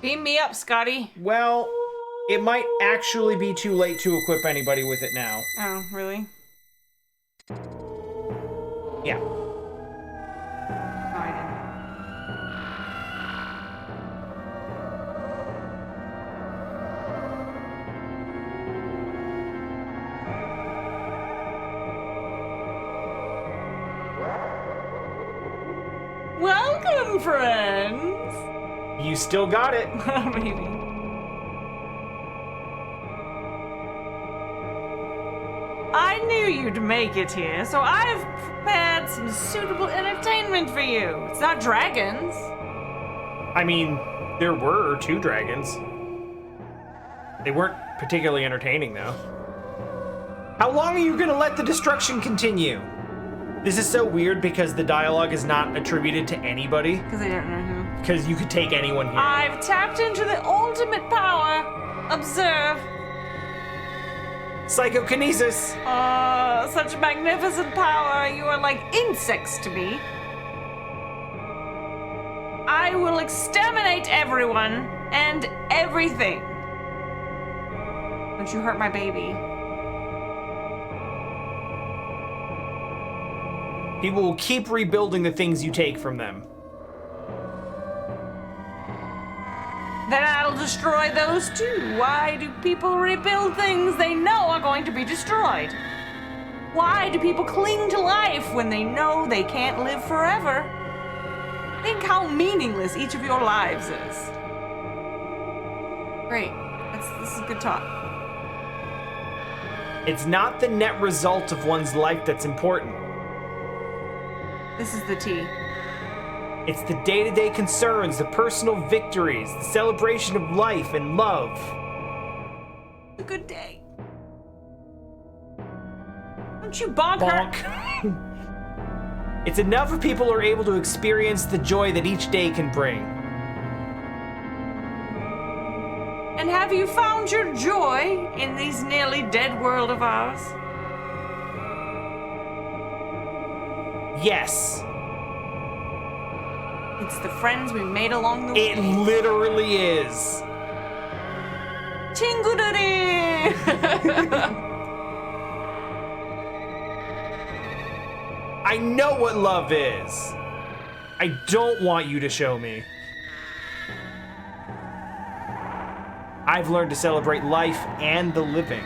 Beam me up, Scotty. Well, it might actually be too late to equip anybody with it now. Oh, really? Yeah. Oh, I didn't. Welcome, friends! You still got it. Maybe. I knew you'd make it here, so I've prepared some suitable entertainment for you. It's not dragons. I mean, there were 2 dragons. They weren't particularly entertaining, though. How long are you gonna let the destruction continue? This is so weird because the dialogue is not attributed to anybody. Because I don't know who. Because you could take anyone here. I've tapped into the ultimate power. Observe. Psychokinesis. Such magnificent power. You are like insects to me. I will exterminate everyone and everything. Don't you hurt my baby. People will keep rebuilding the things you take from them. Then I'll destroy those too. Why do people rebuild things they know are going to be destroyed? Why do people cling to life when they know they can't live forever? Think how meaningless each of your lives is. Great. This is good talk. It's not the net result of one's life that's important. This is the tea. It's the day-to-day concerns, the personal victories, the celebration of life and love. A good day. Don't you bonk her? Bonk. It's enough if people are able to experience the joy that each day can bring. And have you found your joy in these nearly dead world of ours? Yes. It's the friends we made along the way. It literally is. Chingudari! I know what love is. I don't want you to show me. I've learned to celebrate life and the living.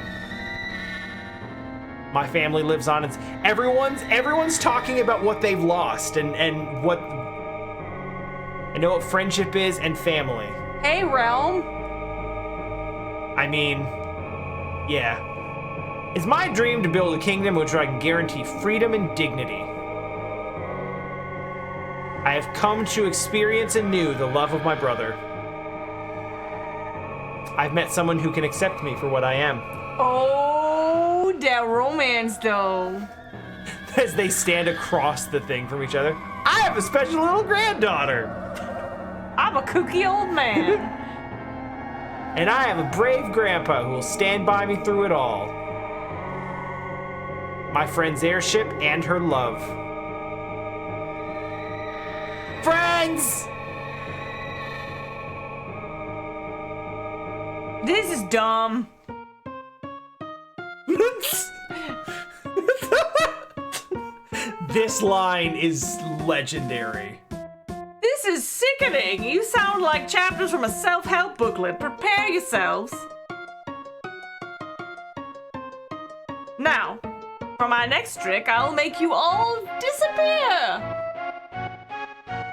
My family lives on. It's everyone's talking about what they've lost and what I know what friendship is and family. Hey, Realm. I mean, yeah. It's my dream to build a kingdom which I can guarantee freedom and dignity. I have come to experience anew the love of my brother. I've met someone who can accept me for what I am. Oh, that romance, though. As they stand across the thing from each other. I have a special little granddaughter. I'm a kooky old man. And I have a brave grandpa who will stand by me through it all. My friend's airship and her love. Friends! This is dumb. This line is legendary. This is sickening. You sound like chapters from a self-help booklet. Prepare yourselves. Now, for my next trick, I'll make you all disappear.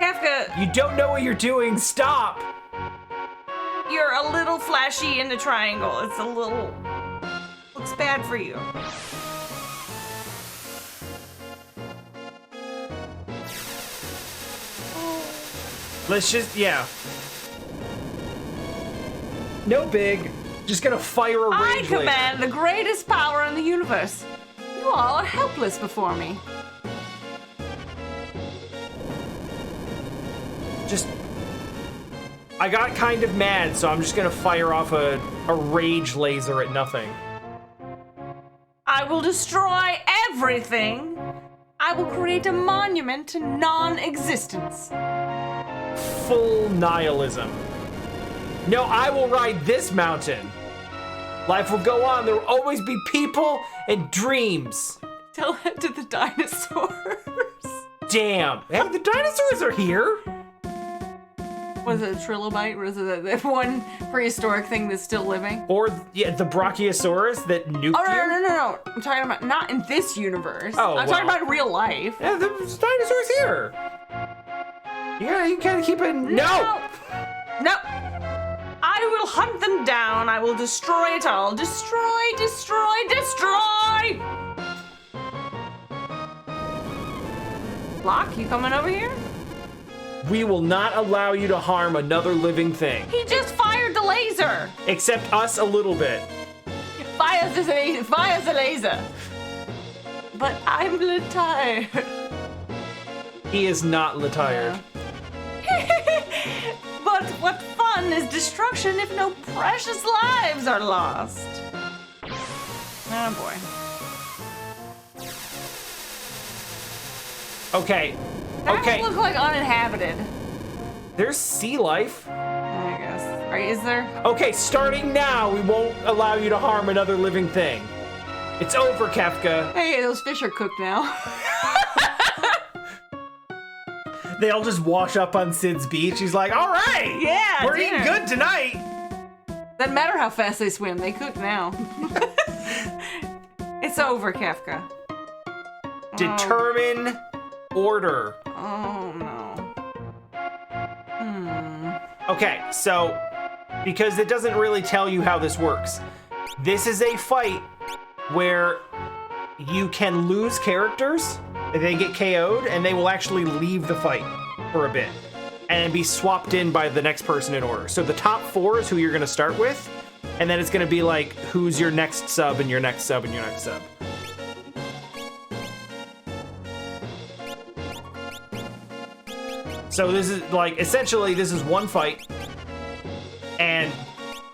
Kafka, You don't know what you're doing. Stop. you're a little flashy in the triangle. It's a little... looks bad for you. Let's just, yeah. No big. Just gonna fire a I rage laser. command the greatest power in the universe. You all are helpless before me. Just... I got kind of mad, so I'm just gonna fire off a rage laser at nothing. I will destroy everything. I will create a monument to non-existence. Full nihilism. No, I will ride this mountain. Life will go on. There will always be people and dreams. Tell that to the dinosaurs. Damn. Hey, the dinosaurs are here. Was it a trilobite? Was it that one prehistoric thing that's still living? Or yeah, the Brachiosaurus that nuked you? No. I'm talking about not in this universe. I'm talking about real life. Yeah, the dinosaurs here. Yeah, you gotta keep it. No! I will hunt them down. I will destroy it all. Destroy. Locke, you coming over here? We will not allow you to harm another living thing. He just fired the laser. Except us a little bit. Fires the laser. But I'm tired. He is not tired. But what fun is destruction if no precious lives are lost? Oh boy. Okay. That look like uninhabited. There's sea life. I guess. Is there? Okay, starting now, we won't allow you to harm another living thing. It's over, Kefka. Hey, those fish are cooked now. They all just wash up on Sid's beach. He's like, all right. Yeah, we're eating good tonight. Doesn't matter how fast they swim. They cook now. It's over, Kefka. Determine order. Oh, no. Okay, so, because it doesn't really tell you how this works, this is a fight where you can lose characters, they get KO'd, and they will actually leave the fight for a bit and be swapped in by the next person in order. So the top 4 is who you're going to start with, and then it's going to be like, who's your next sub and your next sub and your next sub. So this is like, essentially this is one fight and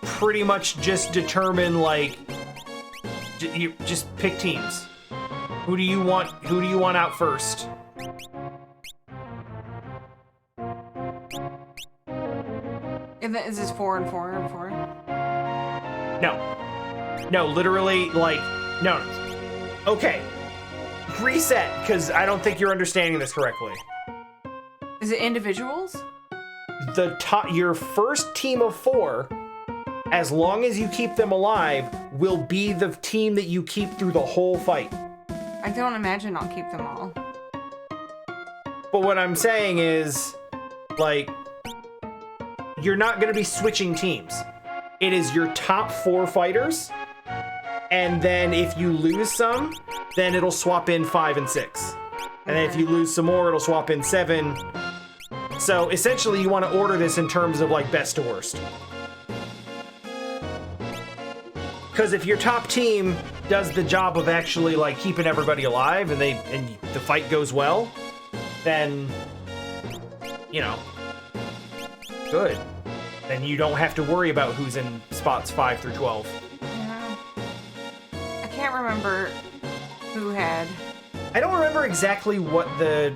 pretty much just determine like, you just pick teams. Who do you want out first? Is this 4 and 4 and 4? No, literally like, no. Okay, reset, because I don't think you're understanding this correctly. Is it individuals? Your first team of 4, as long as you keep them alive, will be the team that you keep through the whole fight. I don't imagine I'll keep them all. But what I'm saying is, like, you're not going to be switching teams. It is your top 4 fighters, and then if you lose some, then it'll swap in 5 and 6. And then if you lose some more, it'll swap in 7. So essentially you want to order this in terms of like best to worst. Because if your top team does the job of actually like keeping everybody alive and the fight goes well, then, you know, good. Then you don't have to worry about who's in spots 5 through 12. Yeah. I can't remember who had. I don't remember exactly what the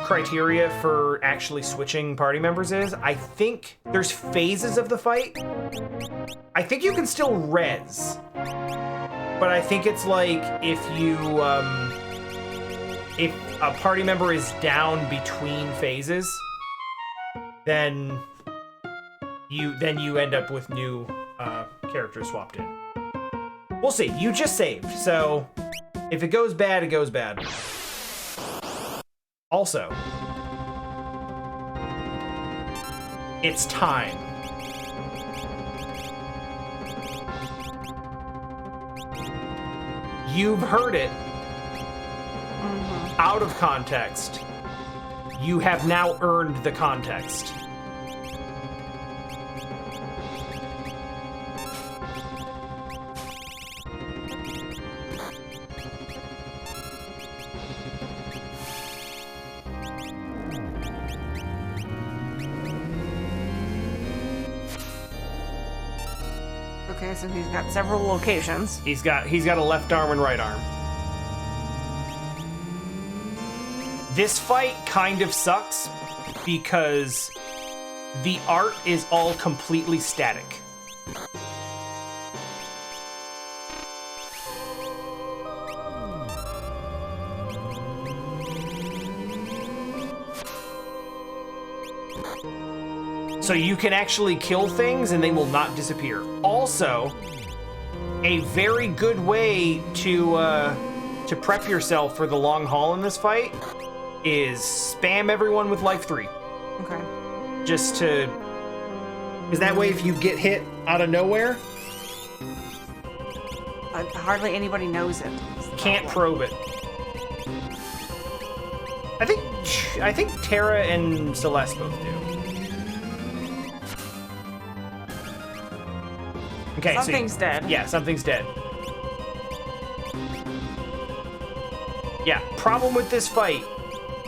criteria for actually switching party members is. I think there's phases of the fight. I think you can still res, but I think it's like if a party member is down between phases, then you end up with new characters swapped in. We'll see. You just saved, so if it goes bad, it goes bad. Also, it's time. You've heard it out of context. You have now earned the context. Okay, so he's got several locations. He's got a left arm and right arm. This fight kind of sucks because the art is all completely static. So you can actually kill things and they will not disappear. Also, a very good way to prep yourself for the long haul in this fight is spam everyone with life 3. Okay. Just to... Because that way if you get hit out of nowhere... Hardly anybody knows it. Can't probe it. I think Terra and Celeste both do. Okay, something's dead. Yeah, something's dead. Yeah, problem with this fight,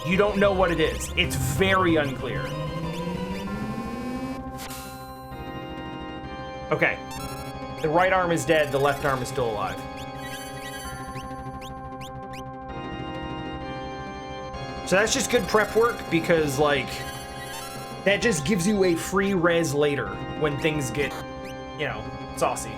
you don't know what it is. It's very unclear. Okay. The right arm is dead, the left arm is still alive. So that's just good prep work because, like, that just gives you a free res later when things get, you know, saucy.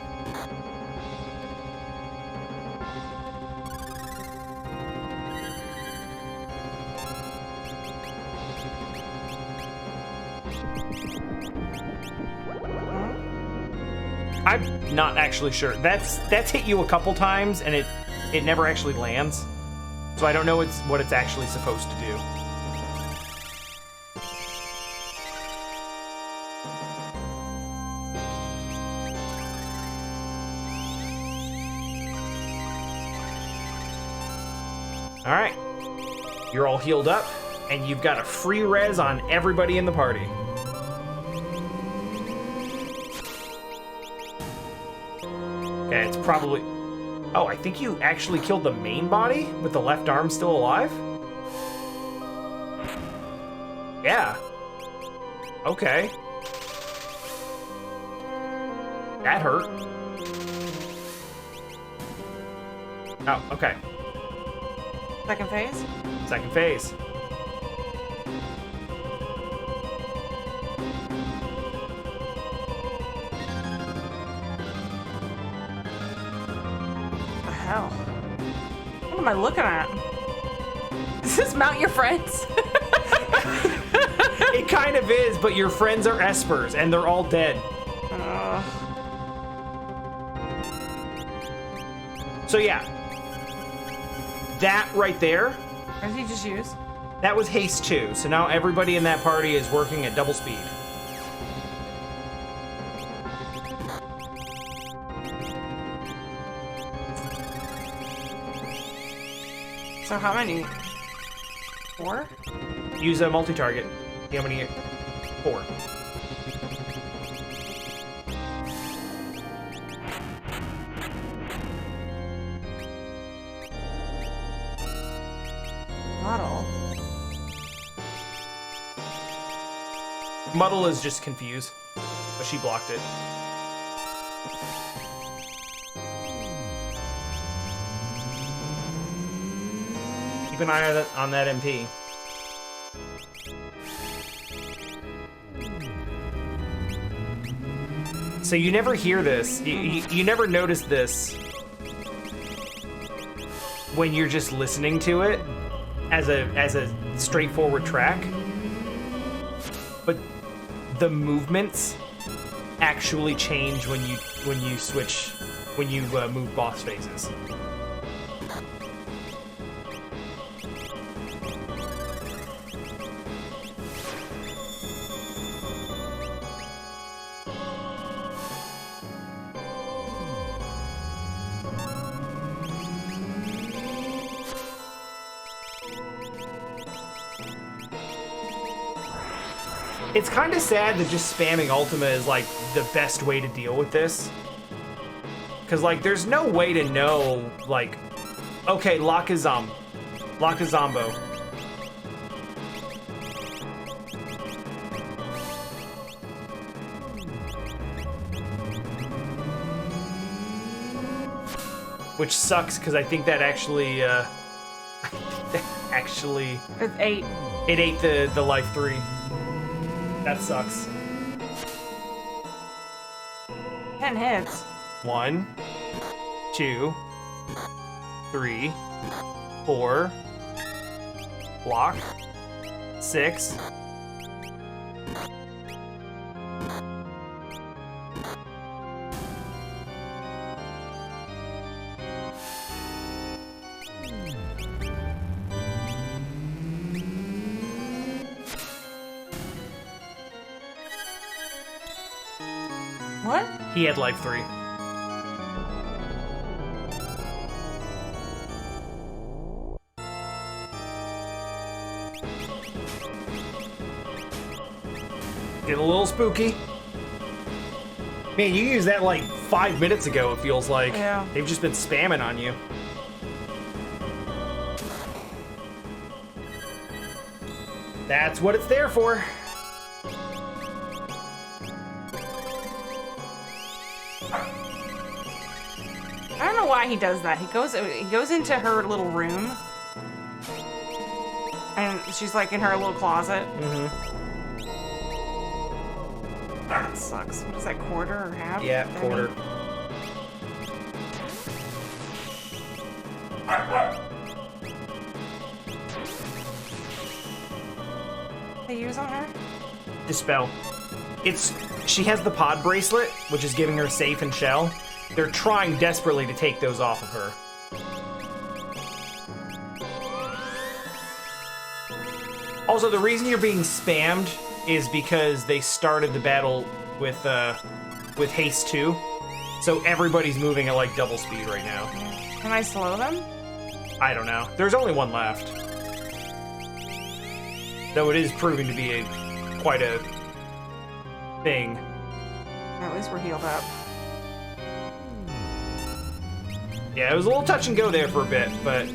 I'm not actually sure. That's hit you a couple times and it never actually lands. So I don't know what it's actually supposed to do. All right, you're all healed up, and you've got a free res on everybody in the party. Okay, it's probably... Oh, I think you actually killed the main body with the left arm still alive? Yeah. Okay. That hurt. Oh, okay. Second phase? Second phase. What the hell? What am I looking at? Does this mount your friends? It kind of is, but your friends are espers, and they're all dead. So yeah. That right there. What did he just use? That was haste 2, so now everybody in that party is working at double speed. So how many? 4? Use a multi-target. See how many? 4. Muddle. Muddle is just confused, but she blocked it. Keep an eye on that MP. So you never hear this. You never notice this when you're just listening to it as a straightforward track. But the movements actually change when you move boss phases. It's kind of sad that just spamming Ultima is, like, the best way to deal with this. Because, like, there's no way to know, like, okay, lock a Zombo. Which sucks, because I think that actually, It's 8. it ate the life 3. That sucks. 10 hits. 1, 2, 3, 4. Block. 6. What? He had life 3. Get a little spooky. Man, you used that like 5 minutes ago, it feels like. Yeah. They've just been spamming on you. That's what it's there for. I don't know why he does that. He goes into her little room. And she's like in her little closet. Mm-hmm. That sucks. What is that, quarter or half? Yeah, quarter. They use on her? Dispel. She has the pod bracelet, which is giving her safe and shell. They're trying desperately to take those off of her. Also, the reason you're being spammed is because they started the battle with haste 2. So everybody's moving at like double speed right now. Can I slow them? I don't know. There's only one left. Though it is proving to be quite a thing. At least we're healed up. Yeah, it was a little touch and go there for a bit, but...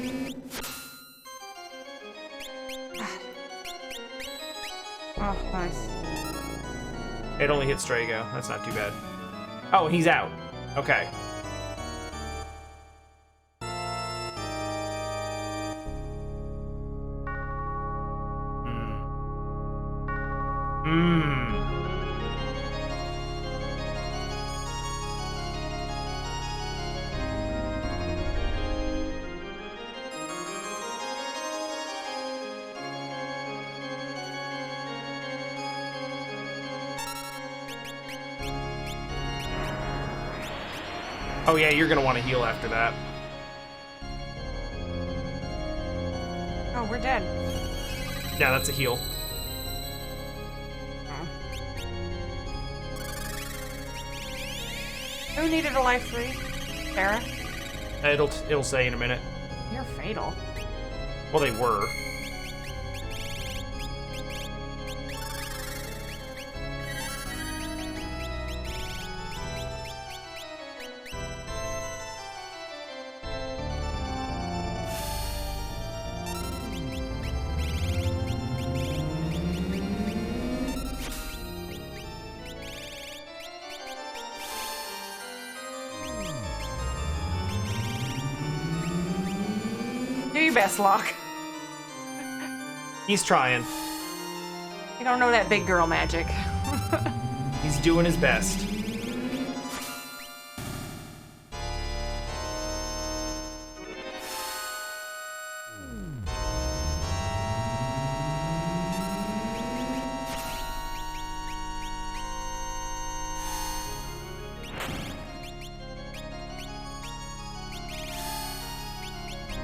Oh, nice. It only hit Strago. That's not too bad. Oh, he's out. Okay. Oh yeah, you're gonna want to heal after that. Oh, we're dead. Yeah, that's a heal. Oh. Who needed a life 3? Sarah? It'll say in a minute. You're fatal. Well, they were. Do your best, Locke. He's trying. You don't know that big girl magic. He's doing his best.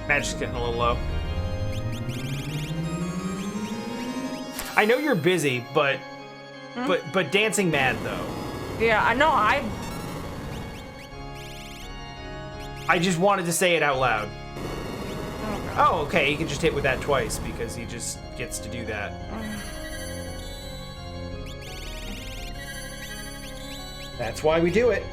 Magic's getting a little low. I know you're busy, but but dancing mad though. Yeah, I know. I just wanted to say it out loud. Oh, God. Oh, okay, he can just hit with that twice because he just gets to do that. That's why we do it.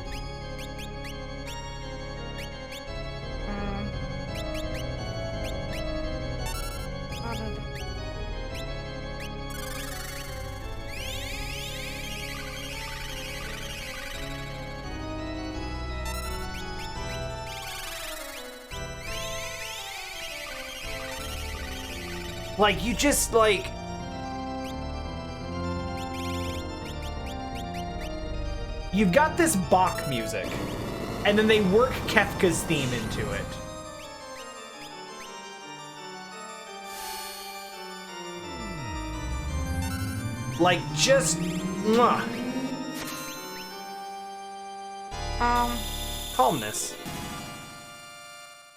Like, you just, like... you've got this Bach music, and then they work Kefka's theme into it. Like, just... Mwah. Calmness.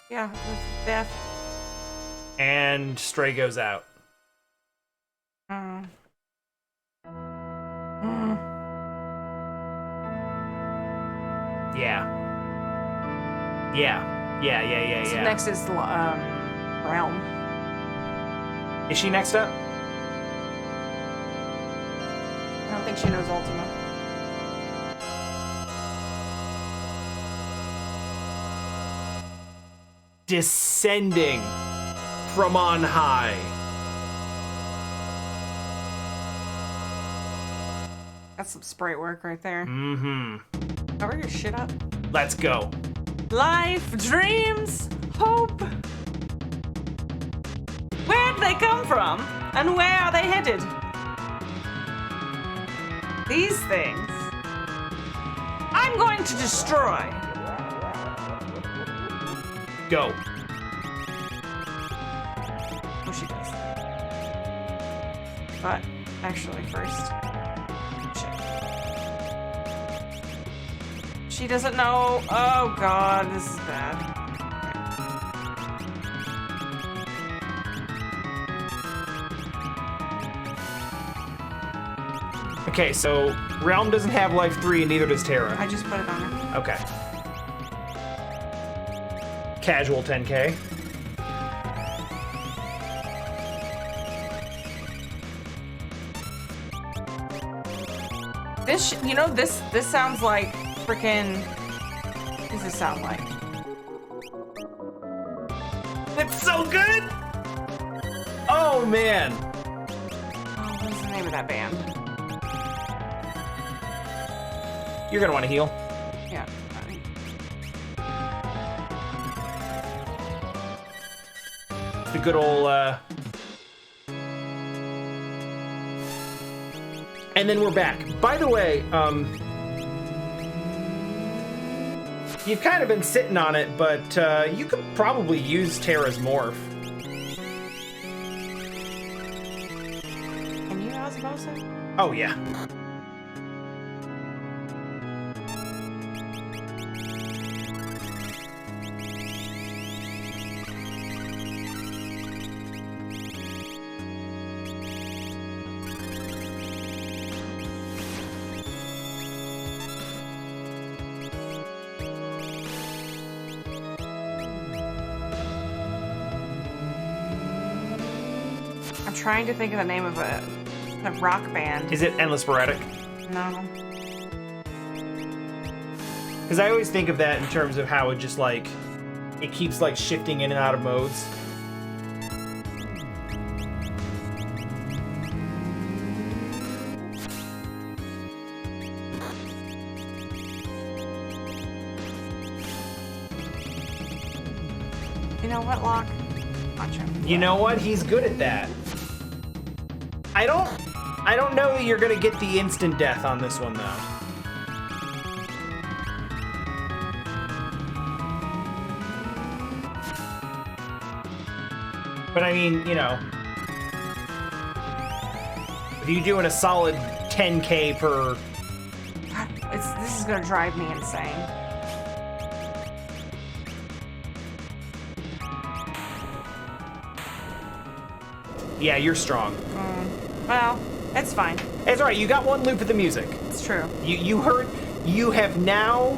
Yeah, with death. And Stray goes out. Yeah. So next is Realm. Is she next up? I don't think she knows Ultima. Descending from on high. That's some sprite work right there. Mm-hmm. Cover your shit up. Let's go. Life, dreams, hope. Where'd they come from? And where are they headed? These things I'm going to destroy. Go. Oh, she does. But actually, first. Shit. She doesn't know. Oh god, this is bad. Okay, so Realm doesn't have life 3 and neither does Terra. I just put it on her. Okay. Casual 10K. This, you know, this sounds like freaking. What does this sound like? It's so good! Oh, man. Oh, what is the name of that band? You're gonna want to heal. Yeah. The good old, And then we're back. By the way, you've kind of been sitting on it, but you could probably use Terra's morph. Can you osmosis? Oh, yeah. I'm trying to think of the name of a rock band. Is it Endless Sporadic? No. Because I always think of that in terms of how it just, like, it keeps, like, shifting in and out of modes. You know what, Locke? Watch him. You know what? He's good at that. I don't know that you're gonna get the instant death on this one, though. But I mean, you know, if you're doing a solid 10K per... God, this is gonna drive me insane. Yeah, you're strong. Well, it's fine. It's alright, you got one loop of the music. It's true. You have now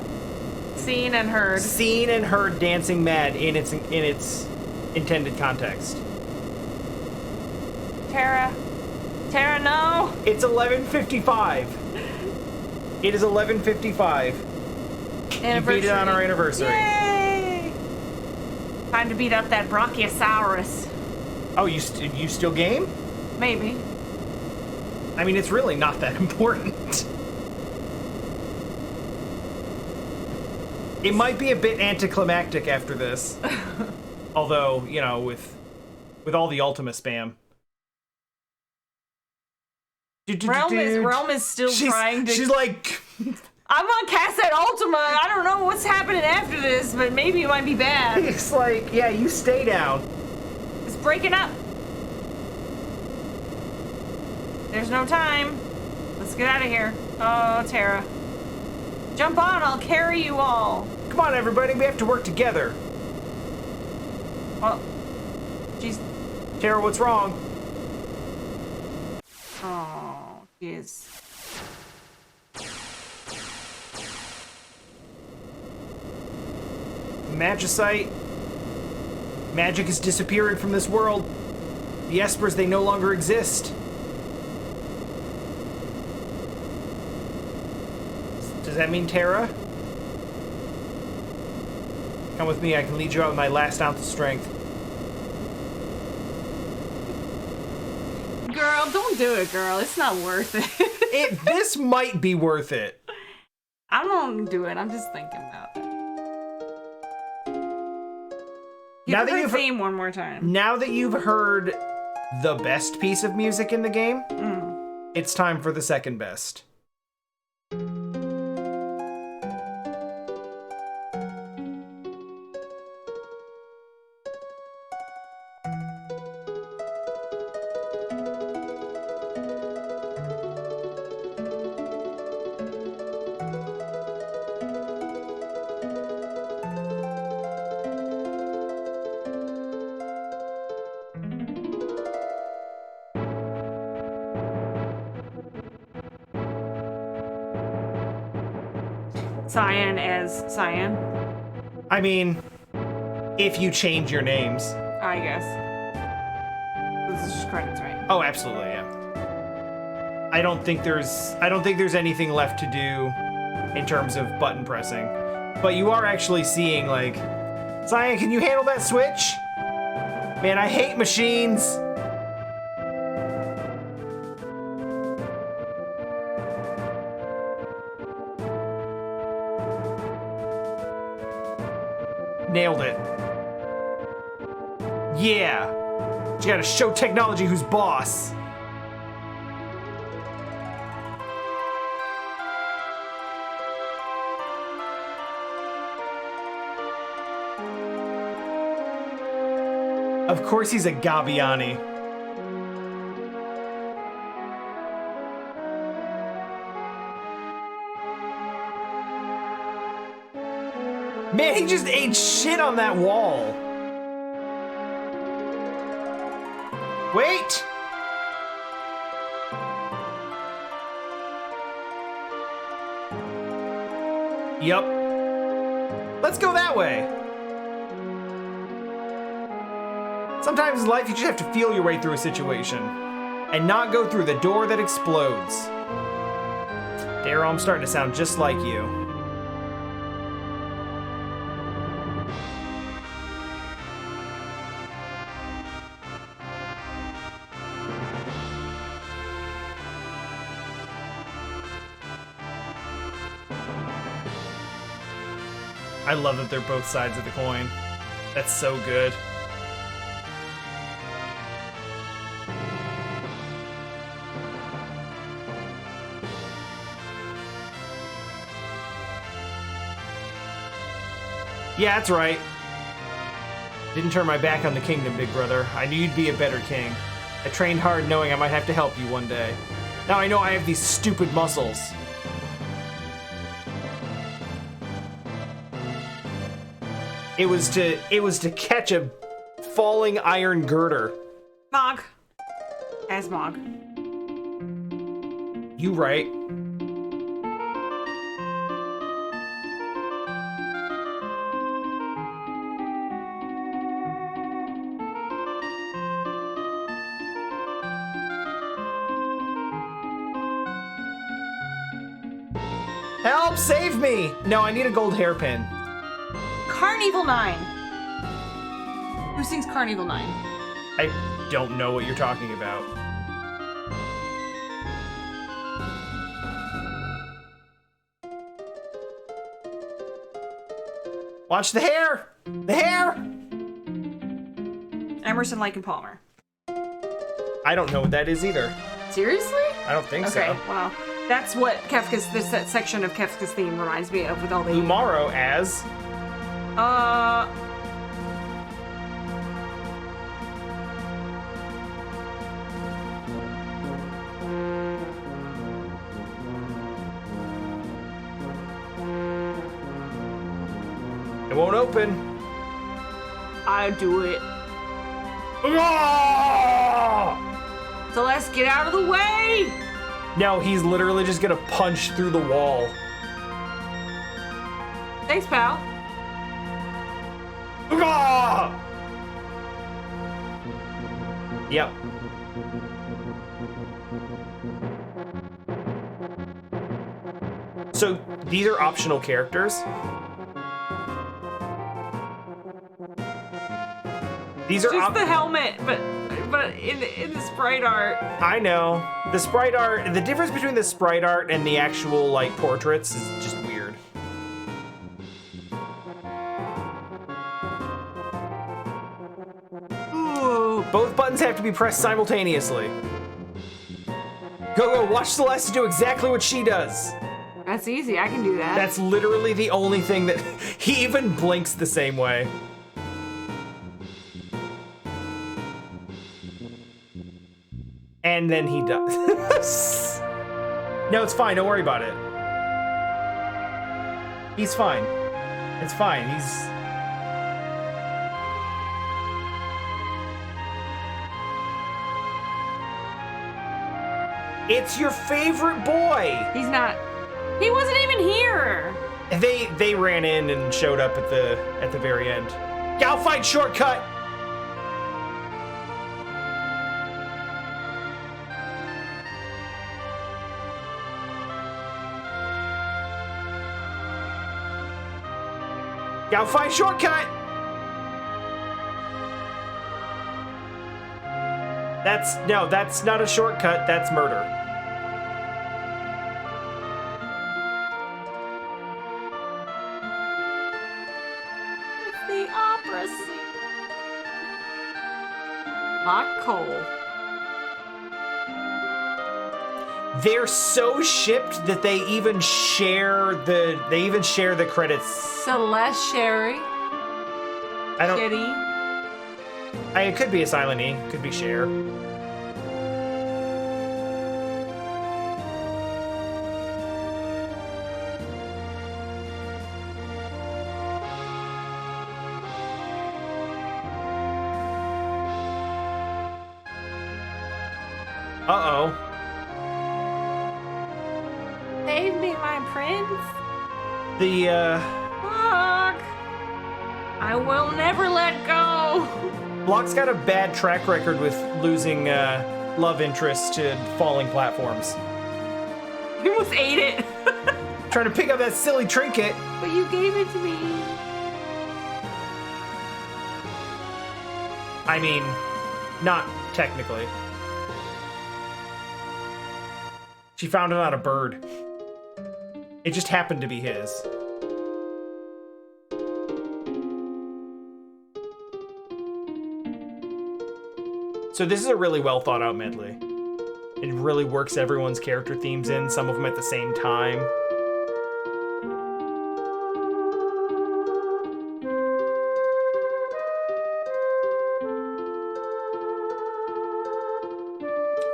Seen and heard. seen and heard Dancing Mad in its intended context. Terra, no! It's 11:55. It is 11:55. You beat it on our anniversary. Yay! Time to beat up that Brachiosaurus. Oh, you still game? Maybe. I mean, it's really not that important. It might be a bit anticlimactic after this. Although, you know, with all the Ultima spam. Realm is still trying to... She's like, I'm on Cassette Ultima. I don't know what's happening after this, but maybe it might be bad. It's like, yeah, you stay down. It's breaking up. There's no time. Let's get out of here. Oh, Tara. Jump on, I'll carry you all. Come on, everybody, we have to work together. Well, jeez. Tara, what's wrong? Oh, jeez. Magicite. Magic is disappearing from this world. The Espers, they no longer exist. Does that mean Tara? Come with me, I can lead you out with my last ounce of strength. Girl, don't do it, girl. It's not worth it. This might be worth it. I don't do it. I'm just thinking about it. Give her theme one more time. Now that you've heard the best piece of music in the game, it's time for the second best. Cyan as Cyan. I mean, if you change your names. I guess. This is just credits, right? Oh, absolutely, yeah. I don't think there's anything left to do in terms of button pressing. But you are actually seeing, like, Cyan, can you handle that switch? Man, I hate machines. Nailed it. Yeah. You gotta show technology who's boss. Of course he's a Gabbiani. Man, he just ate shit on that wall. Wait! Yup. Let's go that way. Sometimes in life you just have to feel your way through a situation and not go through the door that explodes. Daryl, I'm starting to sound just like you. I love that they're both sides of the coin. That's so good. Yeah, that's right. Didn't turn my back on the kingdom, big brother. I knew you'd be a better king. I trained hard knowing I might have to help you one day. Now I know I have these stupid muscles. It was to catch a falling iron girder. Mog. As Mog. You right. Help! Save me! No, I need a gold hairpin. Carnival 9. Who sings Carnival 9? I don't know what you're talking about. Watch the hair! The hair! Emerson, Lake, and Palmer. I don't know what that is either. Seriously? I don't think so. Okay, well, That's what this section of Kefka's theme reminds me of with all the... Lumaro as... It won't open. I do it. Ah! So let's get out of the way! No, he's literally just gonna punch through the wall. Thanks, pal. Ah! Yep. So these are optional characters. These are just the helmet, but in the sprite art. I know. The sprite art, the difference between the sprite art and the actual like portraits is just weird. Ooh. Both buttons have to be pressed simultaneously. Go, watch Celeste do exactly what she does. That's easy, I can do that. That's literally the only thing that... He even blinks the same way. And then he does. No, it's fine. Don't worry about it. He's fine. It's fine. He's... It's your favorite boy. He's not... He wasn't even here. They ran in and showed up at the very end. Gal fight shortcut. Gal fight shortcut. That's not a shortcut. That's murder. The opera scene. Hot coal. They're so shipped that they even share the credits. Celeste Sherry. I don't. Kitty. It could be a silent E. Could be share. Uh-oh. Save me, my prince. Fuck. I will never let go. Block's got a bad track record with losing love interests to falling platforms. You almost ate it. Trying to pick up that silly trinket. But you gave it to me. I mean, not technically. She found it on a bird. It just happened to be his. So this is a really well thought out medley. It really works everyone's character themes in, some of them at the same time.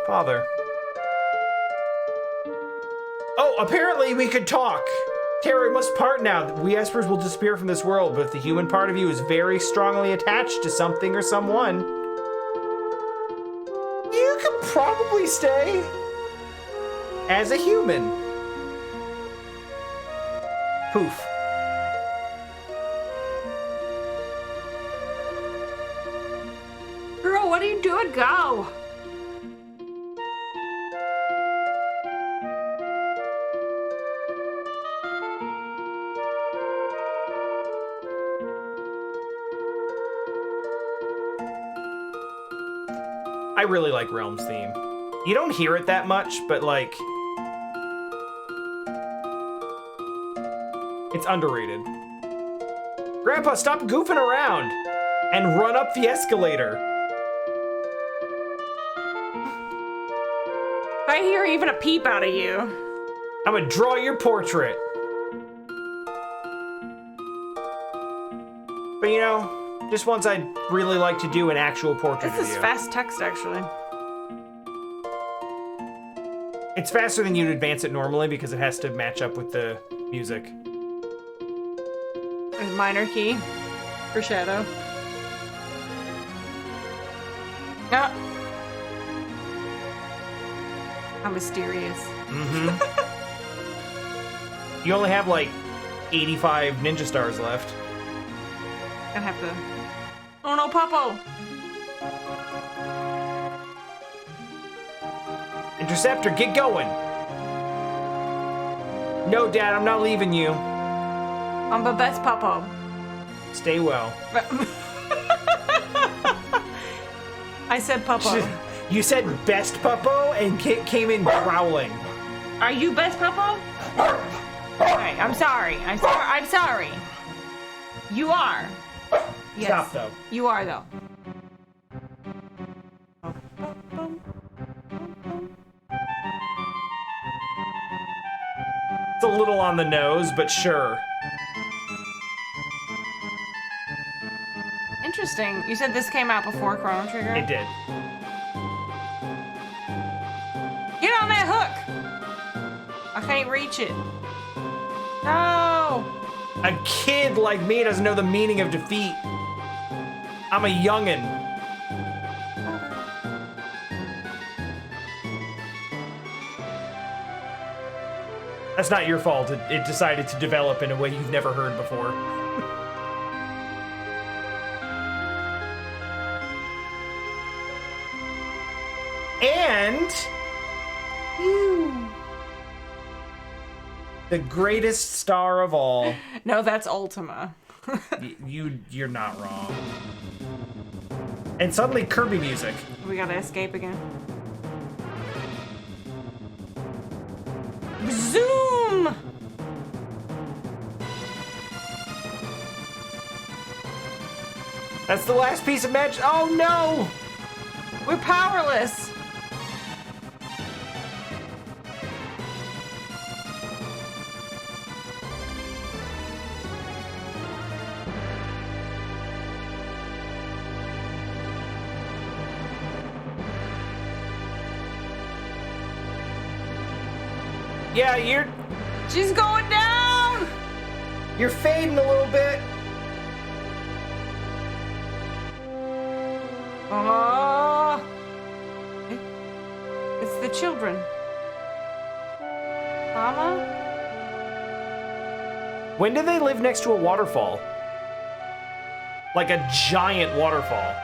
Father. Oh, apparently we could talk. Terra, we must part now. We Espers will disappear from this world, but the human part of you is very strongly attached to something or someone. You could probably stay as a human. Poof. Girl, what are you doing? Go. I really like Realm's theme. You don't hear it that much, but like... it's underrated. Grandpa, stop goofing around and run up the escalator. I hear even a peep out of you. I'm gonna draw your portrait. But you know, just once I'd really like to do an actual portrait This of is you. fast text, actually. It's faster than you'd advance it normally because it has to match up with the music. And minor key for shadow. Ah. How mysterious. Mm-hmm. You only have like 85 ninja stars left. Gonna have to. Oh no, Popo! Interceptor, get going! No, Dad, I'm not leaving you. I'm the best Popo. Stay well. I said Popo. You said best puppo and came in growling. Are you best Popo? Alright, I'm sorry. I'm sorry. You are. Yes. Stop, though. You are, though. It's a little on the nose, but sure. Interesting. You said this came out before Chrono Trigger? It did. Get on that hook! I can't reach it. No! A kid like me doesn't know the meaning of defeat. I'm a youngin'. That's not your fault. It decided to develop in a way you've never heard before. And you, the greatest star of all. No, that's Ultima. You're not wrong. And suddenly Kirby music. We gotta escape again. Zoom! That's the last piece of magic. Oh no! We're powerless. Yeah, She's going down! you're fading a little bit. Oh! It's the children. Mama? When do they live next to a waterfall? Like a giant waterfall.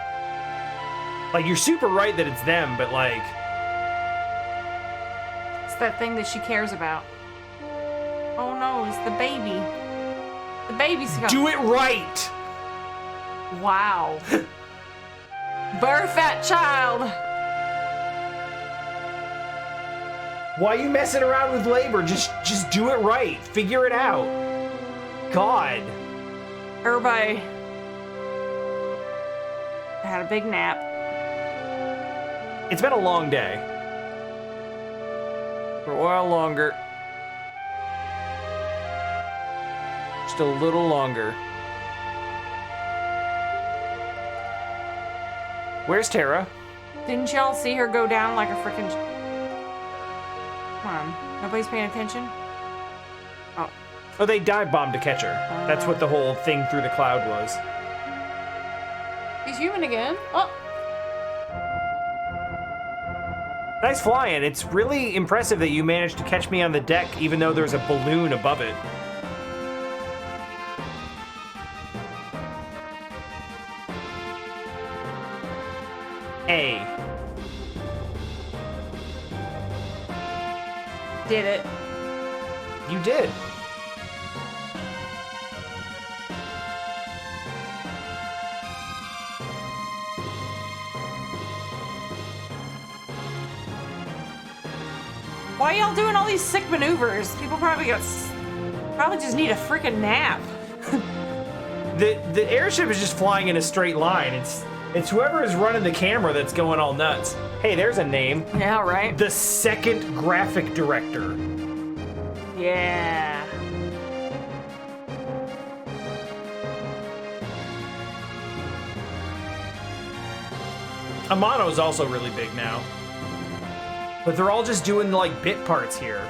Like, you're super right that it's them, but like... It's that thing that she cares about. Oh no, it's the baby. The baby's coming. Do it right! Wow. Birth that child. Why are you messing around with labor? Just do it right. Figure it out. God. Everybody had a big nap. It's been a long day. For a while longer. Just a little longer. Where's Terra? Didn't y'all see her go down like a freaking... Come on. Nobody's paying attention? Oh. Oh, they dive bombed to catch her. That's what the whole thing through the cloud was. He's human again. Oh. Nice flying. It's really impressive that you managed to catch me on the deck even though there's a balloon above it. A. Did it. You did. Why y'all doing all these sick maneuvers? People probably just need a freaking nap. The airship is just flying in a straight line. It's whoever is running the camera that's going all nuts. Hey, there's a name. Yeah, right. The second graphic director. Yeah. Amano's also really big now. But they're all just doing, like, bit parts here.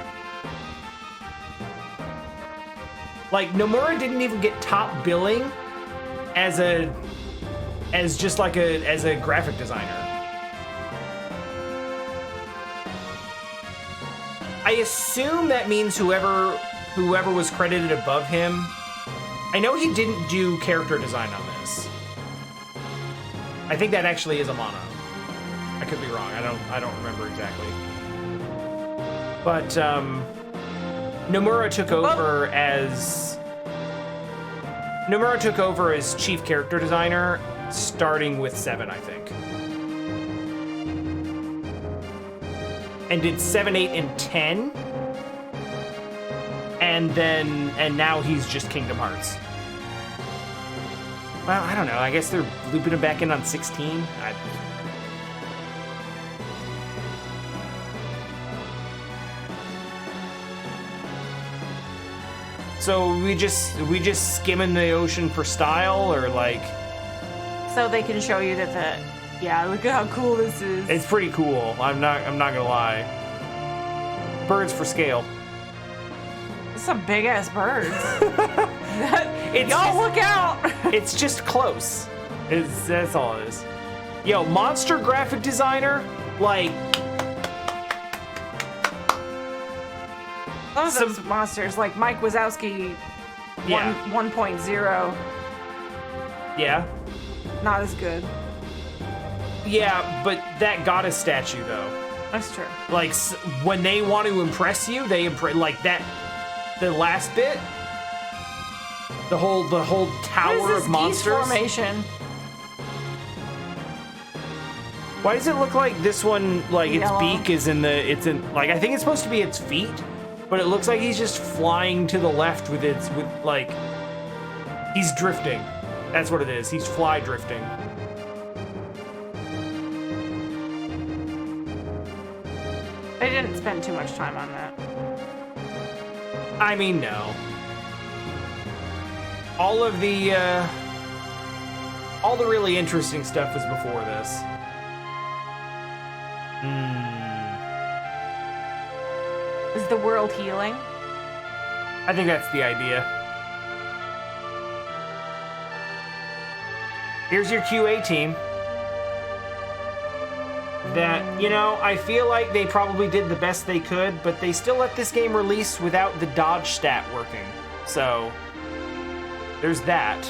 Like, Nomura didn't even get top billing as a graphic designer. I assume that means whoever was credited above him. I know he didn't do character design on this. I think that actually is Amano. I could be wrong. I don't remember exactly. But Nomura took over as chief character designer starting with 7, I think. And did 7, 8, and 10. And now he's just Kingdom Hearts. Well, I don't know. I guess they're looping him back in on 16. So we just skimming the ocean for style, or like? So they can show you that yeah, look at how cool this is. It's pretty cool. I'm not gonna lie. Birds for scale. Some big ass birds. Y'all look out! It's just close. That's all it is. Yo, monster graphic designer, like. Those monsters, like Mike Wazowski 1.0. Yeah. Not as good. Yeah, but that goddess statue, though. That's true. Like, when they want to impress you, they impress. Like, that. The last bit. The whole tower of monsters. Geese formation? Why does it look like this one, like, its Yellow. beak is in like, I think it's supposed to be its feet, but it looks like he's just flying to the left with like, he's drifting. That's what it is. He's fly drifting. I didn't spend too much time on that. I mean, no. All the really interesting stuff was before this. Is the world healing? I think that's the idea. Here's your QA team. That, you know, I feel like they probably did the best they could, but they still let this game release without the dodge stat working. So, there's that.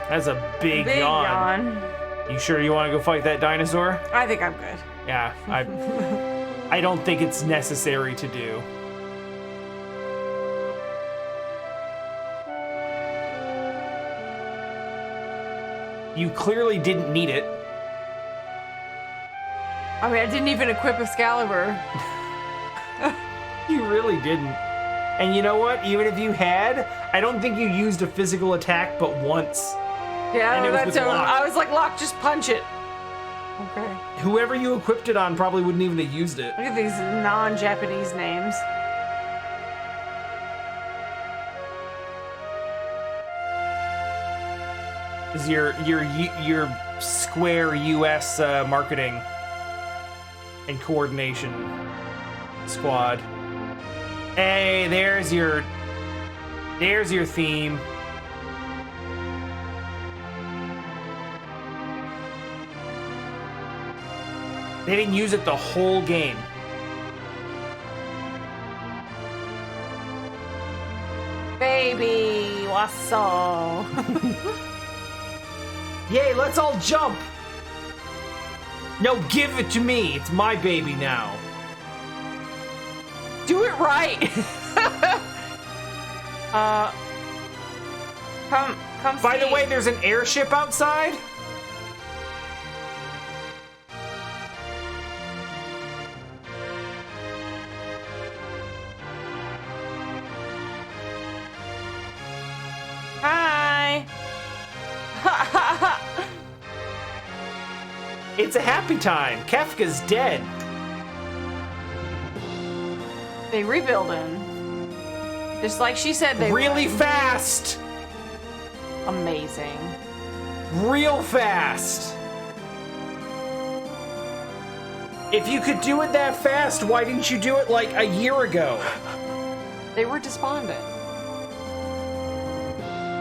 That's a big yawn. You sure you want to go fight that dinosaur? I think I'm good. Yeah, I don't think it's necessary to do. You clearly didn't need it. I mean, I didn't even equip Excalibur. You really didn't. And you know what? Even if you had, I don't think you used a physical attack but once. Yeah, And it was that's with Locke. I was like, Locke, just punch it. Okay. Whoever you equipped it on probably wouldn't even have used it. Look at these non-Japanese names. Is your square U.S. Marketing and coordination squad. Hey, there's your theme. They didn't use it the whole game. Baby, wasso. Yay, let's all jump! No, give it to me. It's my baby now. Do it right. Come By the see. way, there's an airship outside. it's a happy time. Kefka's dead. They rebuilding. Just like she said they Really would. fast. Amazing. Real fast. If you could do it that fast, why didn't you do it like a year ago? They were despondent.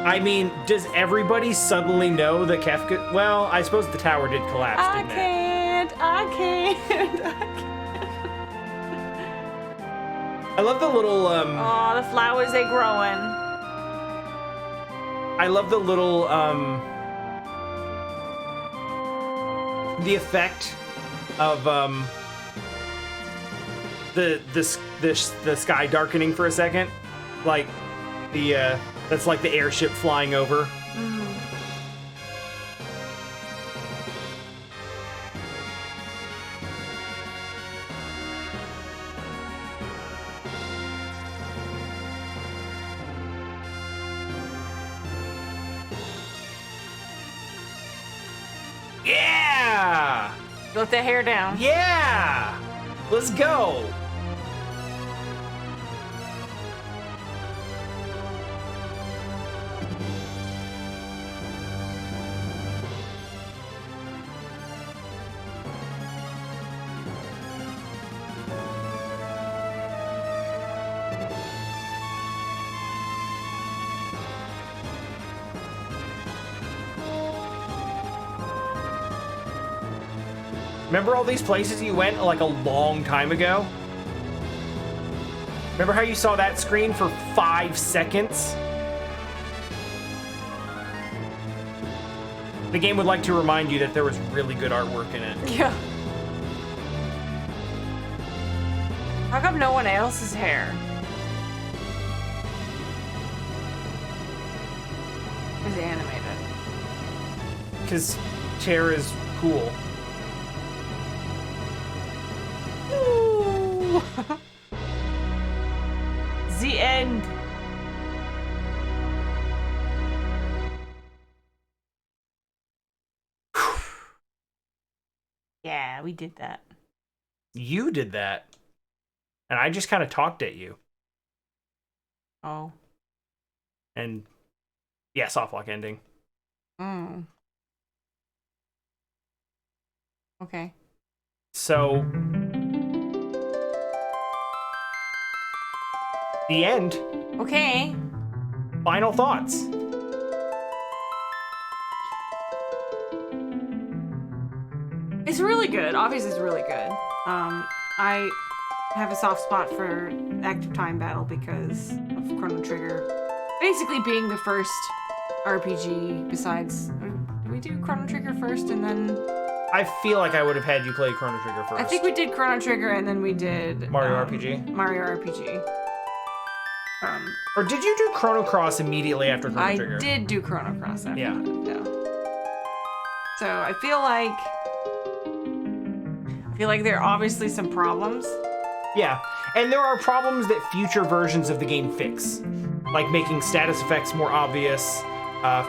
I mean, does everybody suddenly know that Kefka... Well, I suppose the tower did collapse, I didn't it? can't. I love the little, Oh, the flowers, they growing. I love the little, the effect of, the sky darkening for a second. Like, that's like the airship flying over. Yeah! Let the hair down. Yeah! Let's go! Remember all these places you went like a long time ago? Remember how you saw that screen for 5 seconds? The game would like to remind you that there was really good artwork in it. Yeah. How come no one else's hair is animated? Because Tara's cool. Ooh. The end. Yeah, we did that. You did that. And I just kind of talked at you. Oh. And yeah, softlock ending. Mm. Okay. So the end. Okay. Final thoughts. It's really good. Obviously, it's really good. I have a soft spot for active time battle because of Chrono Trigger. Basically being the first RPG besides... Did we do Chrono Trigger first and then... I feel like I would have had you play Chrono Trigger first. I think we did Chrono Trigger and then we did... Mario RPG? Mario RPG. Or did you do Chrono Cross immediately after Chrono Trigger? I did do Chrono Cross after Yeah. that, yeah. So I feel like there are obviously some problems. Yeah, and there are problems that future versions of the game fix. Like making status effects more obvious,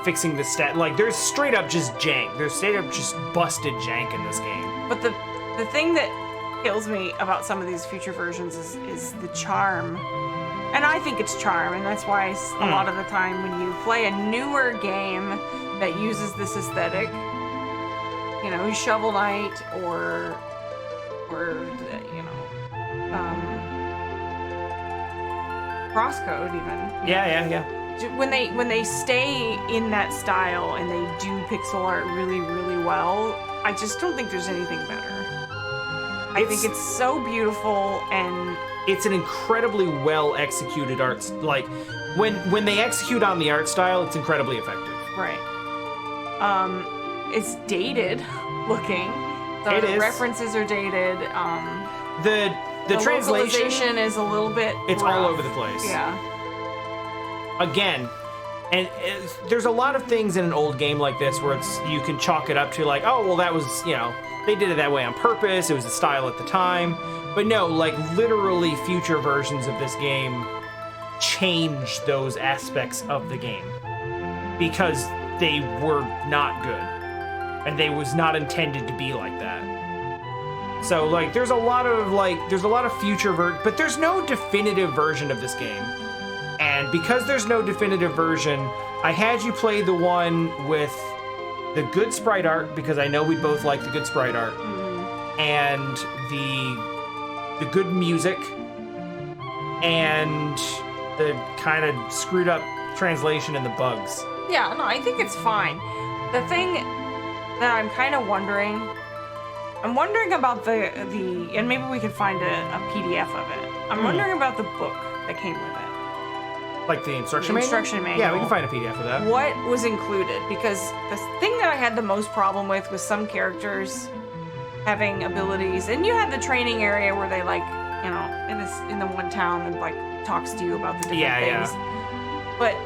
fixing the stat... Like, there's straight up just jank. There's straight up just busted jank in this game. But the thing that kills me about some of these future versions is the charm. And I think it's charm, and that's why a lot of the time when you play a newer game that uses this aesthetic, you know, Shovel Knight or you know, Crosscode even. Yeah. When they stay in that style and they do pixel art really, really well, I just don't think there's anything better. I think it's so beautiful, and it's an incredibly well executed art. Like when they execute on the art style, it's incredibly effective. right. It's dated looking. It The is. references are dated. The translation localization is a little bit. it's rough. all over the place. Yeah. Again, and there's a lot of things in an old game like this where you can chalk it up to like, oh, well, that was, you know, they did it that way on purpose. It was the style at the time. But no, like literally future versions of this game change those aspects of the game because they were not good. and they was not intended to be like that. So like there's a lot of future but there's no definitive version of this game. And because there's no definitive version, I had you play the one with the good sprite art, because I know we both like the good sprite art, and the good music, and the kind of screwed up translation and the bugs. Yeah, no, I think it's fine. The thing that I'm kind of wondering, I'm wondering about the and maybe we could find a PDF of it. I'm wondering about the book that came with it. Like the instruction The manual? instruction manual. Yeah, we can find a PDF of that. What was included? Because the thing that I had the most problem with was some characters having abilities, and you had the training area where they like, you know, in the one town and like talks to you about the different things. Yeah. But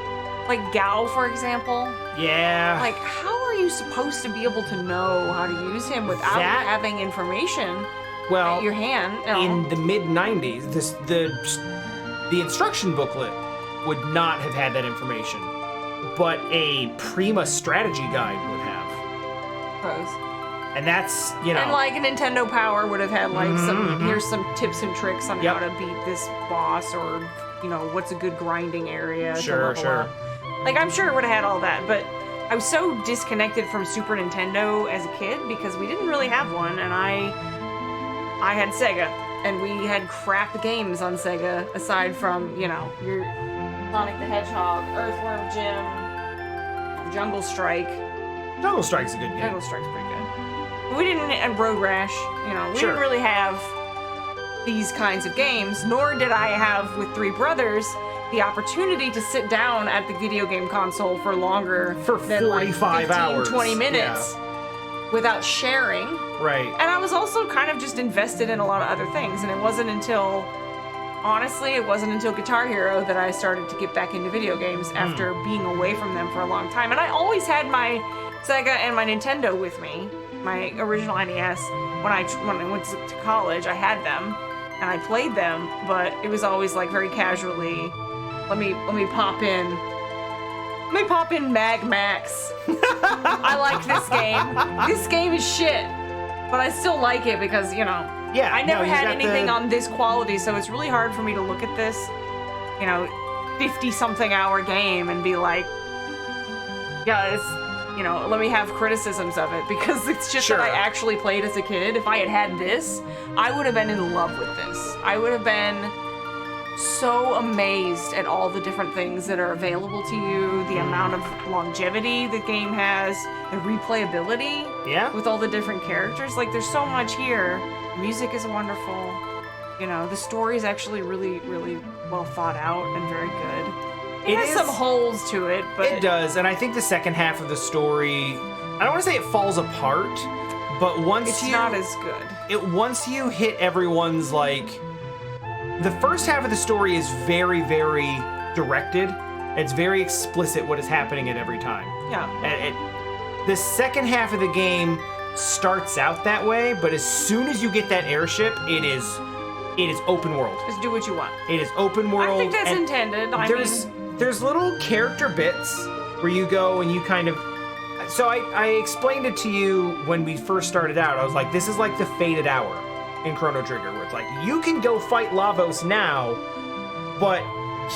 like Gao, for example. Yeah. Like, how are you supposed to be able to know how to use him without having information at your hand? You know? In the mid '90s, the instruction booklet would not have had that information, but a Prima strategy guide would have. Pros. And that's, you know. And like Nintendo Power would have had like here's some tips and tricks on how to beat this boss, or, you know, what's a good grinding area to level up. Like, I'm sure it would have had all that, but I was so disconnected from Super Nintendo as a kid because we didn't really have one, and I had Sega, and we had crap games on Sega aside from, you know, your Sonic the Hedgehog, Earthworm Jim, Jungle Strike. Jungle Strike's a good game. Jungle Strike's pretty good. We didn't, and Road Rash, you know, we didn't really have these kinds of games, nor did I have, with three brothers, the opportunity to sit down at the video game console for longer than 45 like 15, hours. 20 minutes without sharing. Right. And I was also kind of just invested in a lot of other things, and it wasn't until Guitar Hero that I started to get back into video games after being away from them for a long time. And I always had my Sega and my Nintendo with me, my original NES. When I went to college, I had them and I played them, but it was always like very casually. Let me pop in. Let me pop in Mag Max. I like this game. This game is shit, but I still like it because, you know. Yeah, I never had anything on this quality, so it's really hard for me to look at this, you know, 50-something hour game and be like, yeah, it's, you know, let me have criticisms of it, because it's just that I actually played as a kid. If I had had this, I would have been in love with this. I would have been so amazed at all the different things that are available to you, the amount of longevity the game has, the replayability with all the different characters. Like, there's so much here. The music is wonderful. You know, the story is actually really, really well thought out and very good. It has some holes to it, but... It does, and I think the second half of the story, I don't want to say it falls apart, but once it's not as good. Once you hit everyone's, like... The first half of the story is very, very directed. It's very explicit what is happening at every time. Yeah. And the second half of the game starts out that way, but as soon as you get that airship, it is open world. Just do what you want. It is open world. I think that's intended. There's little character bits where you go and you kind of... So I explained it to you when we first started out. I was like, this is like the Fated Hour in Chrono Trigger, where it's like, you can go fight Lavos now, but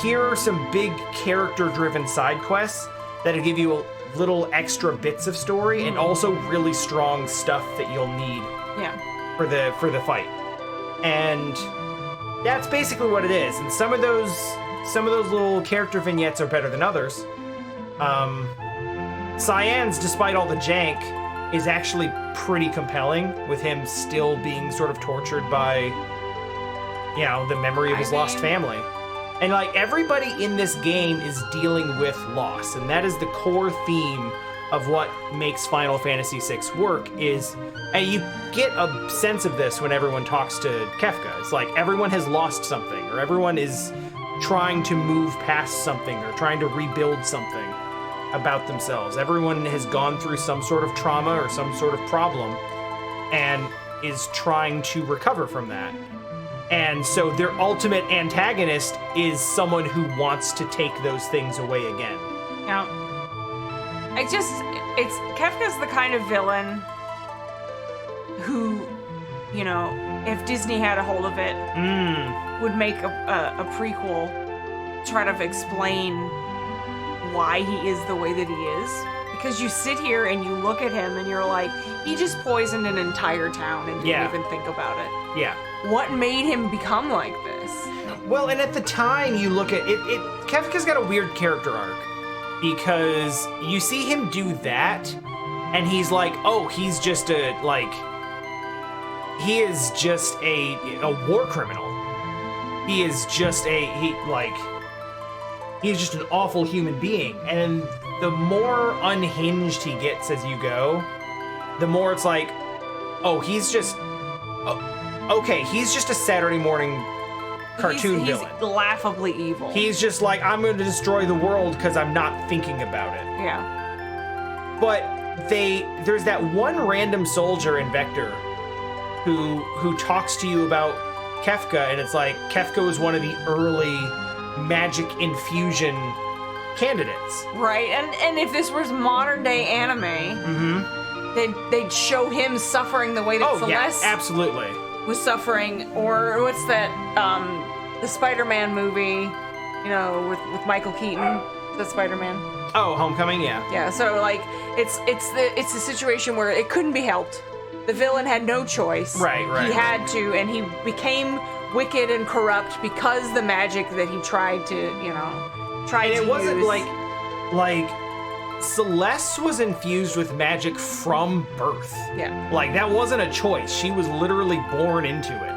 here are some big character-driven side quests that'll give you little extra bits of story and also really strong stuff that you'll need for the fight. And that's basically what it is. And some of those little character vignettes are better than others. Cyan's, despite all the jank, is actually pretty compelling, with him still being sort of tortured by, you know, the memory of his lost family. And like, everybody in this game is dealing with loss, and that is the core theme of what makes Final Fantasy VI work. And you get a sense of this when everyone talks to Kefka. It's like everyone has lost something, or everyone is trying to move past something, or trying to rebuild something about themselves. Everyone has gone through some sort of trauma or some sort of problem and is trying to recover from that. And so their ultimate antagonist is someone who wants to take those things away again. Yeah. Kefka's the kind of villain who, you know, if Disney had a hold of it, would make a prequel, try to explain why he is the way that he is. Because you sit here and you look at him and you're like, he just poisoned an entire town and didn't even think about it. Yeah. What made him become like this? Well, and at the time you look at it, Kefka's got a weird character arc. Because you see him do that, and he's like, oh, he's just he is just a war criminal. He is just he's just an awful human being. And the more unhinged he gets as you go, the more it's like, oh, he's just, okay, he's just a Saturday morning cartoon villain. He's laughably evil. He's just like, I'm going to destroy the world because I'm not thinking about it. Yeah. But there's that one random soldier in Vector who talks to you about Kefka, and it's like, Kefka was one of the early magic infusion candidates. Right, and if this was modern day anime, they'd show him suffering the way that Celeste absolutely was suffering. Or what's that, the Spider-Man movie, you know, with Michael Keaton, the Spider-Man. Oh, Homecoming, yeah. Yeah, so like it's a situation where it couldn't be helped. The villain had no choice. Right. He had to, and he became wicked and corrupt because the magic that he tried to, you know, and it wasn't like Celeste was infused with magic from birth. Yeah. Like, that wasn't a choice. She was literally born into it.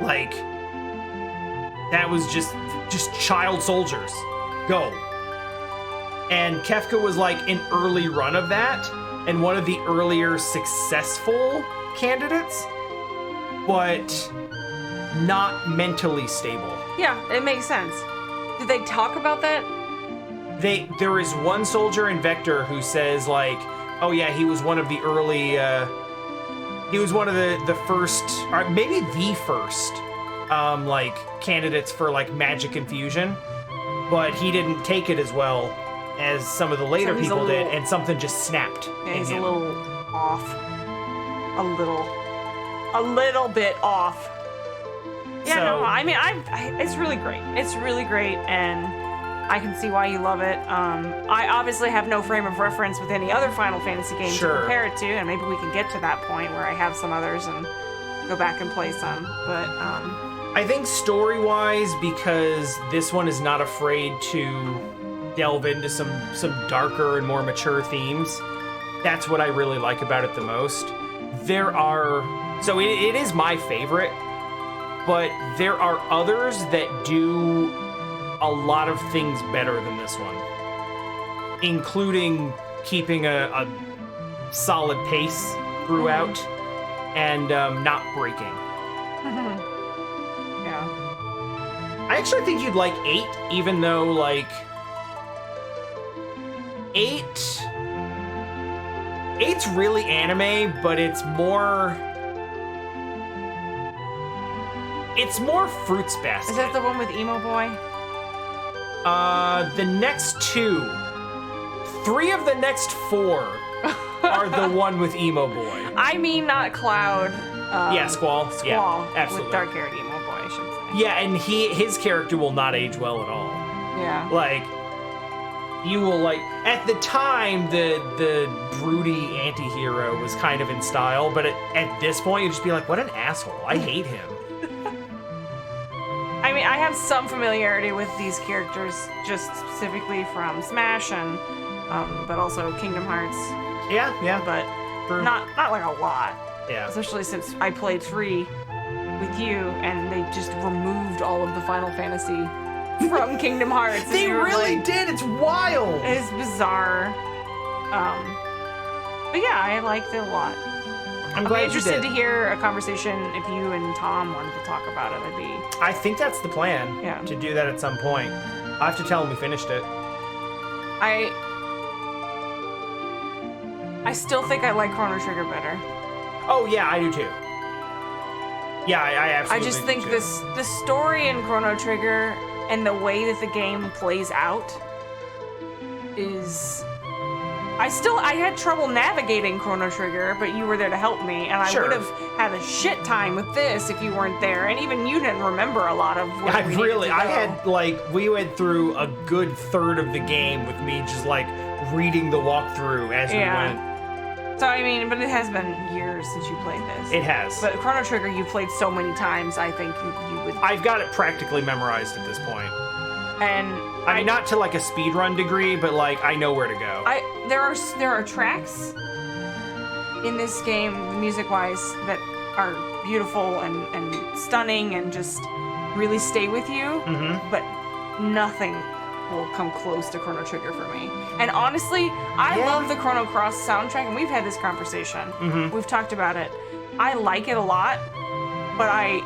Like, that was just child soldiers. Go. And Kefka was like an early run of that, and one of the earlier successful candidates, but not mentally stable. Yeah, it makes sense. Did they talk about that? There is one soldier in Vector who says, like, oh yeah, he was one of the early, he was one of the first, or maybe the first, like, candidates for, like, magic infusion, but he didn't take it as well as some of the later people did, and something just snapped. Yeah, he's a little off. A little bit off. Yeah, So- no, I mean, it's really great. It's really great, and I can see why you love it. I obviously have no frame of reference with any other Final Fantasy game to compare it to, and maybe we can get to that point where I have some others and go back and play some. But I think story-wise, because this one is not afraid to delve into some darker and more mature themes, that's what I really like about it the most. So it is my favorite, but there are others that do a lot of things better than this one, including keeping a solid pace throughout and not breaking. yeah, I actually think you'd like 8, even though, like, 8's really anime, but it's more Fruits Basket. is that the one with Emo Boy? The next 2. 3 of the next 4 are the one with Emo Boy. I mean, not Cloud. Yeah, Squall. Squall. Yeah, absolutely. With dark-haired Emo Boy, I should say. Yeah, and his character will not age well at all. Yeah. Like, you will, like, at the time, the broody anti-hero was kind of in style, but at this point, you'd just be like, what an asshole. I hate him. I mean, I have some familiarity with these characters, just specifically from Smash and, but also Kingdom Hearts. Yeah. But True. not like a lot. Yeah. Especially since I played 3 with you, and they just removed all of the Final Fantasy from Kingdom Hearts. They really did. It's wild. It's bizarre. But yeah, I liked it a lot. I'm I'd glad be interested you did. to hear a conversation if you and Tom wanted to talk about it. I think that's the plan. Yeah. To do that at some point. I have to tell him we finished it. I still think I like Chrono Trigger better. Oh yeah, I do too. Yeah, I absolutely. I just think the story in Chrono Trigger and the way that the game plays out is I had trouble navigating Chrono Trigger, but you were there to help me, and I Sure. would have had a shit time with this if you weren't there, and even you didn't remember a lot of what we needed to go. I had, like, we went through a good third of the game with me just, like, reading the walkthrough as we went. So, I mean, but it has been years since you played this. It has. But Chrono Trigger you played so many times, I think you would... I've got it practically memorized at this point. And... I mean, not to, like, a speedrun degree, but, like, I know where to go. There are tracks in this game, music-wise, that are beautiful and stunning and just really stay with you, but nothing will come close to Chrono Trigger for me. And honestly, I love the Chrono Cross soundtrack, and we've had this conversation. We've talked about it. I like it a lot, but I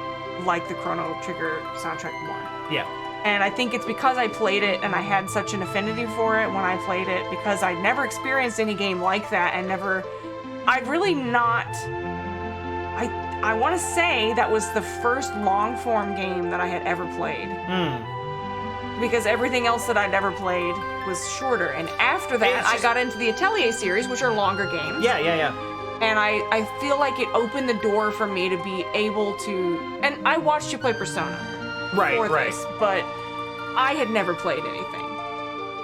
like the Chrono Trigger soundtrack more. Yeah. And I think it's because I played it and I had such an affinity for it when I played it, because I'd never experienced any game like that and I'd really not, I want to say that was the first long-form game that I had ever played. Because everything else that I'd ever played was shorter. And after that, I got into the Atelier series, which are longer games. Yeah. And I feel like it opened the door for me to be able to, and I watched you play Persona. Right. This, but I had never played anything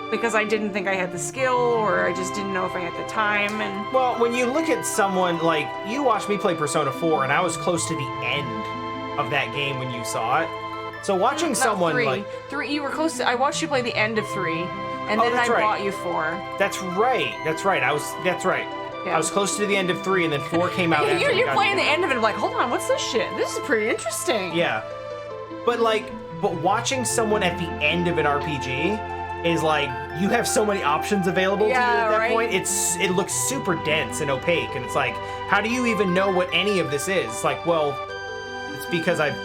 because I didn't think I had the skill, or I just didn't know if I had the time. And Well, when you look at someone, like, you watched me play Persona 4, and I was close to the end of that game when you saw it. So watching someone, three. like... Three, you were close to, I watched you play the end of 3, and then I that's right. bought you 4. That's right. That's right. Yeah. I was close to the end of 3, and then 4 came out after You're playing the end of it, I'm like, hold on, what's this shit? This is pretty interesting. Yeah. But watching someone at the end of an RPG is like, you have so many options available to you at that point. It looks super dense and opaque, and it's like, how do you even know what any of this is? It's like, well, it's because I've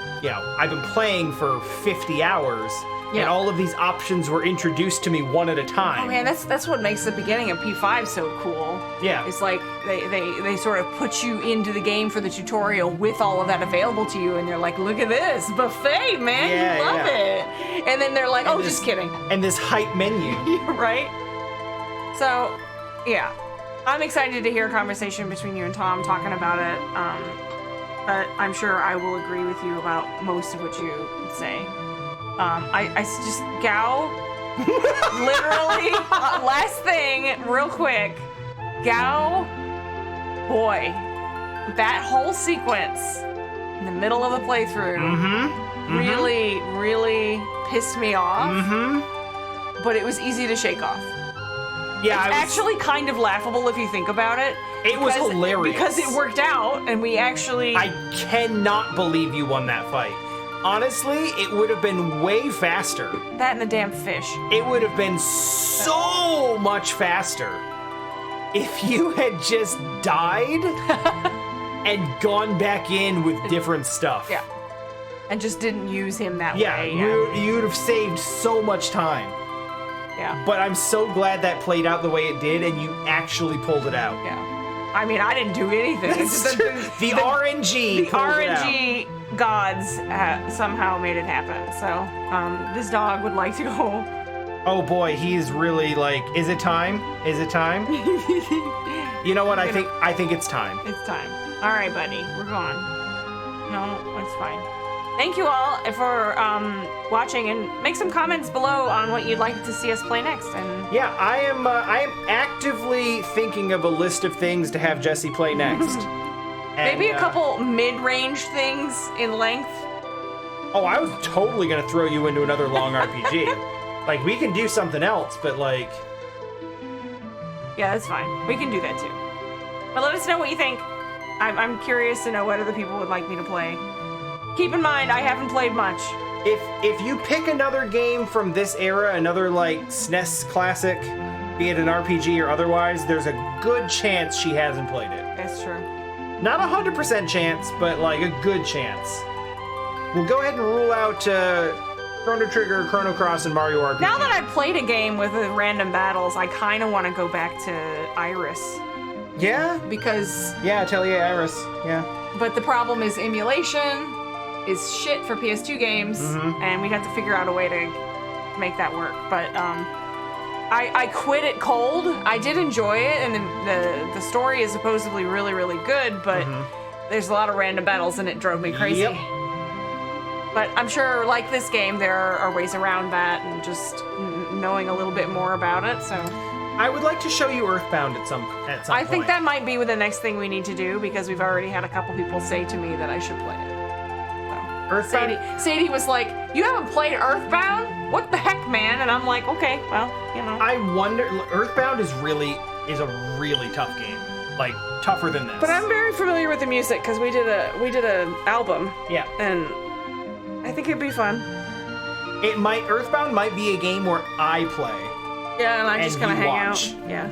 been playing for 50 hours, and all of these options were introduced to me one at a time. Oh man, that's what makes the beginning of P5 so cool. Yeah. It's like they sort of put you into the game for the tutorial with all of that available to you, and they're like, look at this buffet, man, you love it. And then they're like, just kidding. And this hype menu. Right? So, yeah. I'm excited to hear a conversation between you and Tom talking about it. But I'm sure I will agree with you about most of what you would say. Gao, literally, last thing, real quick, Gao, boy, that whole sequence in the middle of the playthrough really, really pissed me off, but it was easy to shake off. Yeah, it's actually kind of laughable if you think about it. It was hilarious. Because it worked out, and we actually... I cannot believe you won that fight. Honestly, it would have been way faster. That and the damn fish. It would have been so much faster if you had just died and gone back in with different stuff. Yeah. And just didn't use him that Yeah, way. you would have saved so much time. Yeah. But I'm so glad that played out the way it did, and you actually pulled it out. Yeah. I mean, I didn't do anything. The RNG The pulled it out. RNG gods somehow made it happen. So, this dog would like to go. Oh boy, he's really like, is it time? Is it time? You know what? I think it's time. It's time. All right, buddy, we're going. No, it's fine. Thank you all for watching, and make some comments below on what you'd like to see us play next. And yeah, I am actively thinking of a list of things to have Jessi play next. Maybe a couple mid-range things in length. Oh, I was totally gonna throw you into another long RPG. Like, we can do something else, but like... Yeah, that's fine. We can do that too. But let us know what you think. I'm curious to know what other people would like me to play. Keep in mind, I haven't played much. If you pick another game from this era, another like SNES classic, be it an RPG or otherwise, there's a good chance she hasn't played it. That's true. Not 100% chance, but like a good chance. We'll go ahead and rule out Chrono Trigger, Chrono Cross, and Mario RPG. Now that I've played a game with random battles, I kind of want to go back to Iris. Yeah? Because... Yeah, Atelier Iris. Yeah. But the problem is emulation is shit for PS2 games, and we'd have to figure out a way to make that work. But I quit it cold. I did enjoy it, and the story is supposedly really, really good, but there's a lot of random battles, and it drove me crazy. Yep. But I'm sure, like this game, there are ways around that, and just knowing a little bit more about it, so... I would like to show you Earthbound at some point. I think that might be the next thing we need to do, because we've already had a couple people say to me that I should play it. So. Earthbound? Sadie was like, "You haven't played Earthbound? What the heck, man?" And I'm like, okay, well, you know. I wonder... Earthbound is a really tough game. Like, tougher than this. But I'm very familiar with the music, because we did a album. Yeah. And I think it'd be fun. Earthbound might be a game where I play. Yeah, and I'm just gonna hang watch. out. Yeah.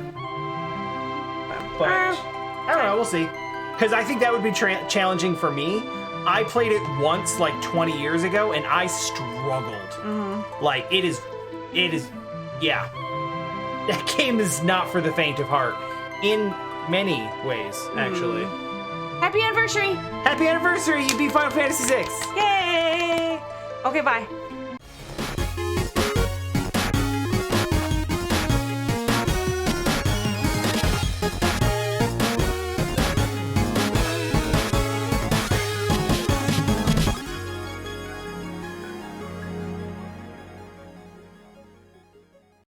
But I don't know. We'll see. Because I think that would be challenging for me. I played it once, like 20 years ago, and I struggled. Like it is. Yeah. That game is not for the faint of heart. In many ways, actually. Happy anniversary! Happy anniversary! You beat Final Fantasy VI. Yay! Okay, bye.